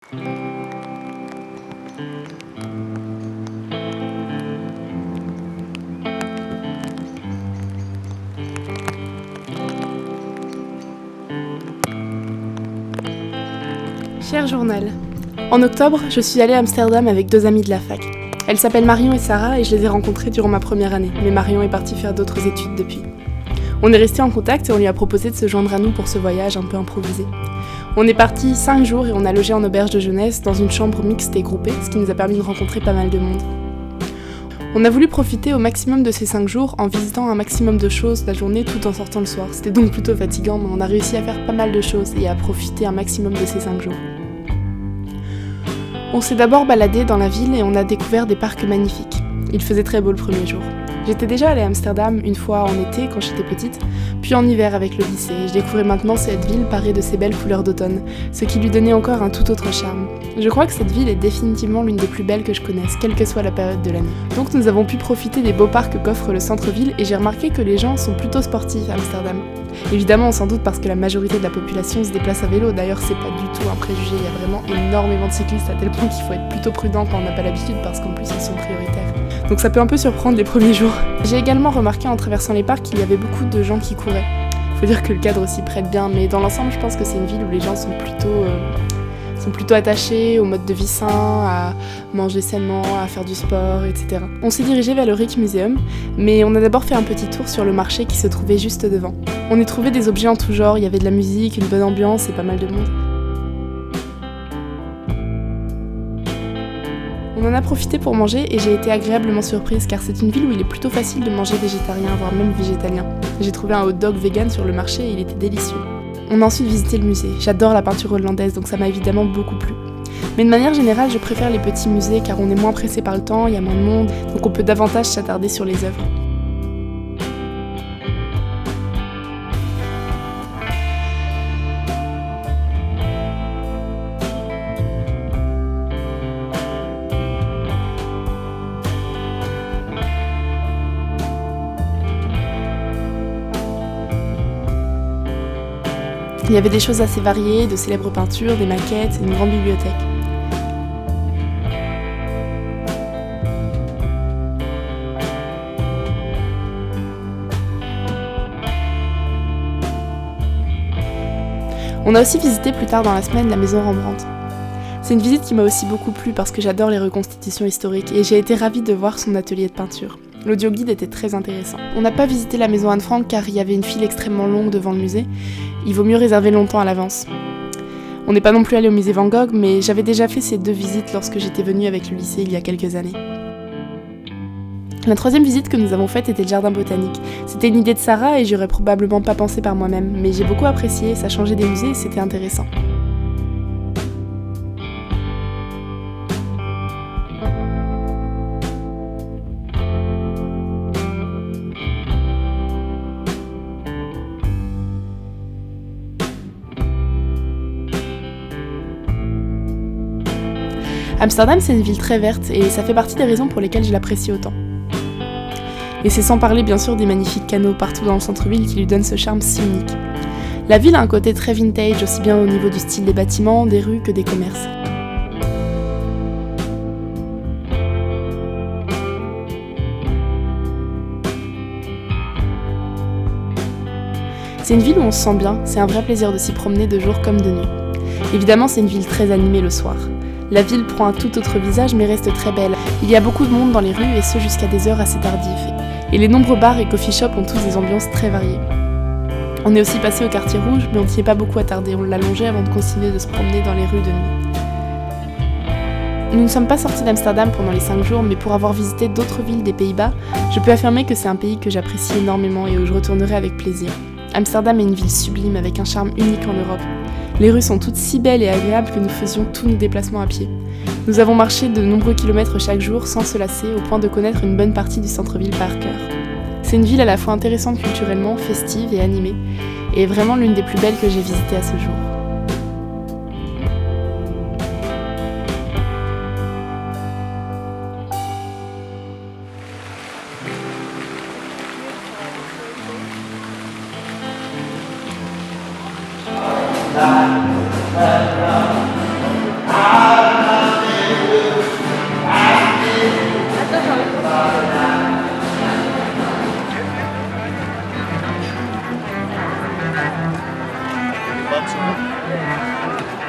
Cher journal, en octobre, je suis allée à Amsterdam avec 2 amies de la fac. Elles s'appellent Marion et Sarah et je les ai rencontrées durant ma première année, mais Marion est partie faire d'autres études depuis. On est restés en contact et on lui a proposé de se joindre à nous pour ce voyage un peu improvisé. On est partis 5 jours et on a logé en auberge de jeunesse dans une chambre mixte et groupée, ce qui nous a permis de rencontrer pas mal de monde. On a voulu profiter au maximum de ces 5 jours en visitant un maximum de choses la journée tout en sortant le soir. C'était donc plutôt fatigant, mais on a réussi à faire pas mal de choses et à profiter un maximum de ces 5 jours. On s'est d'abord baladé dans la ville et on a découvert des parcs magnifiques. Il faisait très beau le premier jour. J'étais déjà allée à Amsterdam une fois en été quand j'étais petite, puis en hiver avec le lycée. Je découvrais maintenant cette ville parée de ses belles couleurs d'automne, ce qui lui donnait encore un tout autre charme. Je crois que cette ville est définitivement l'une des plus belles que je connaisse, quelle que soit la période de l'année. Donc nous avons pu profiter des beaux parcs qu'offre le centre-ville et j'ai remarqué que les gens sont plutôt sportifs à Amsterdam. Évidemment, sans doute parce que la majorité de la population se déplace à vélo, d'ailleurs c'est pas du tout un préjugé, il y a vraiment énormément de cyclistes à tel point qu'il faut être plutôt prudent quand on n'a pas l'habitude parce qu'en plus ils sont prioritaires. Donc ça peut un peu surprendre les premiers jours. J'ai également remarqué en traversant les parcs qu'il y avait beaucoup de gens qui couraient. Faut dire que le cadre s'y prête bien, mais dans l'ensemble je pense que c'est une ville où les gens sont plutôt attachés au mode de vie sain, à manger sainement, à faire du sport, etc. On s'est dirigé vers le Rijksmuseum, mais on a d'abord fait un petit tour sur le marché qui se trouvait juste devant. On y trouvait des objets en tout genre, il y avait de la musique, une bonne ambiance et pas mal de monde. On en a profité pour manger et j'ai été agréablement surprise car c'est une ville où il est plutôt facile de manger végétarien, voire même végétalien. J'ai trouvé un hot dog vegan sur le marché et il était délicieux. On a ensuite visité le musée. J'adore la peinture hollandaise donc ça m'a évidemment beaucoup plu. Mais de manière générale, je préfère les petits musées car on est moins pressé par le temps, il y a moins de monde, donc on peut davantage s'attarder sur les œuvres. Il y avait des choses assez variées, de célèbres peintures, des maquettes et une grande bibliothèque. On a aussi visité plus tard dans la semaine la maison Rembrandt. C'est une visite qui m'a aussi beaucoup plu parce que j'adore les reconstitutions historiques et j'ai été ravie de voir son atelier de peinture. L'audioguide était très intéressant. On n'a pas visité la maison Anne Frank car il y avait une file extrêmement longue devant le musée. Il vaut mieux réserver longtemps à l'avance. On n'est pas non plus allé au musée Van Gogh, mais j'avais déjà fait ces 2 visites lorsque j'étais venue avec le lycée il y a quelques années. La 3e visite que nous avons faite était le jardin botanique. C'était une idée de Sarah et j'y aurais probablement pas pensé par moi-même, mais j'ai beaucoup apprécié, ça changeait des musées et c'était intéressant. Amsterdam, c'est une ville très verte et ça fait partie des raisons pour lesquelles je l'apprécie autant. Et c'est sans parler bien sûr des magnifiques canaux partout dans le centre-ville qui lui donnent ce charme si unique. La ville a un côté très vintage, aussi bien au niveau du style des bâtiments, des rues que des commerces. C'est une ville où on se sent bien, c'est un vrai plaisir de s'y promener de jour comme de nuit. Évidemment, c'est une ville très animée le soir. La ville prend un tout autre visage mais reste très belle. Il y a beaucoup de monde dans les rues et ce jusqu'à des heures assez tardives. Et les nombreux bars et coffee shops ont tous des ambiances très variées. On est aussi passé au quartier rouge mais on n'y est pas beaucoup attardé. On l'a longé avant de continuer de se promener dans les rues de nuit. Nous ne sommes pas sortis d'Amsterdam pendant les 5 jours mais pour avoir visité d'autres villes des Pays-Bas, je peux affirmer que c'est un pays que j'apprécie énormément et où je retournerai avec plaisir. Amsterdam est une ville sublime avec un charme unique en Europe. Les rues sont toutes si belles et agréables que nous faisions tous nos déplacements à pied. Nous avons marché de nombreux kilomètres chaque jour sans se lasser au point de connaître une bonne partie du centre-ville par cœur. C'est une ville à la fois intéressante culturellement, festive et animée, et vraiment l'une des plus belles que j'ai visitées à ce jour. Warte.